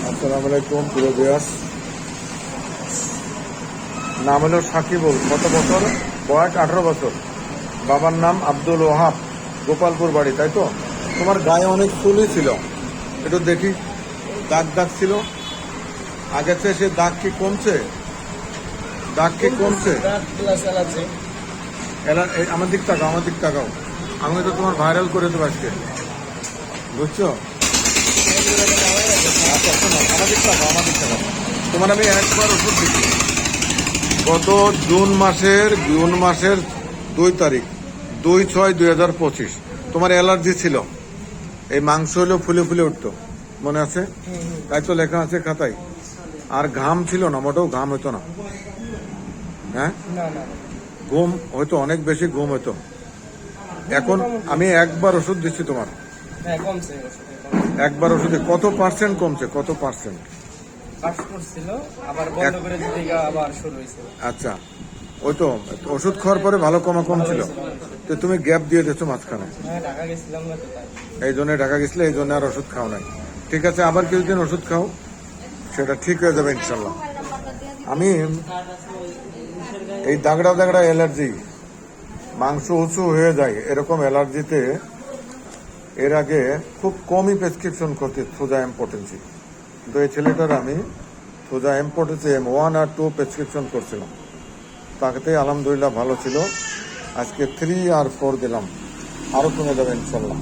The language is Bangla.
আসসালামু আলাইকুম প্রিয় ভিউয়ার্স। নাম হলো সাকিবুল। কত বছর? বয়স 18 বছর। বাবার নাম আব্দুল ওহাব, গোপালপুর বাড়ি, তাই তো? তোমার গায়ে অনেক চুলই ছিল, একটু দেখি। দাগ দাগ ছিল আগে থেকে, সে দাগ কি কমছে? দাগ কি কমছে? আমার দিক তাকাও, আমার দিক তাকাও। আমি তো তোমার ভাইরাল করে দেবো আজকে, বুঝছো? আচ্ছা শোনো, আমার দিক তাকাও, আমার দিক তাকাও। তোমার আমি একবার ওষুধ দিচ্ছি গত জুন মাসের 2 তারিখ, 2/6/2025। তোমার অ্যালার্জি ছিল, এই মাংস হলেও ফুলে ফুলে উঠতো, মনে আছে? তাই তো লেখা আছে খাতায়। আর ঘাম ছিল না, মোটেও ঘাম হতো না। হ্যাঁ, ঘুম হয়তো, অনেক বেশি ঘুম হতো। এখন আমি একবার ওষুধ দিচ্ছি তোমার, একবার ওষুধে কত পার্সেন্ট কমছে? কত পার্সেন্ট? আচ্ছা, ওই তো ওষুধ খাওয়ার পরে ভালো কম ছিল, তো তুমি গ্যাপ দিয়ে দিচ্ছ মাঝখানে, এই জন্য ঢাকা গেছিলে, এই জন্য আর ওষুধ খাও নাই। ঠিক আছে, আবার কিছুদিন ওষুধ খাও, সেটা ঠিক হয়ে যাবে ইনশাল্লাহ। আমি এই দাগড়া দাগড়া অ্যালার্জি, মাংস উঁচু হয়ে যায় এরকম অ্যালার্জিতে এর আগে খুব কমই প্রেসক্রিপশন করতে সোজা ইম্পর্টেন্সি, কিন্তু এই ছেলেটার আমি সোজা ইম্পর্টেন্সি M1 আর 2 প্রেসক্রিপশন করছিলাম, তাকে আলহামদুলিল্লাহ ভালো ছিল। আজকে 3 আর 4 দিলাম, আরো কমে যাবে ইনশাল্লাহ।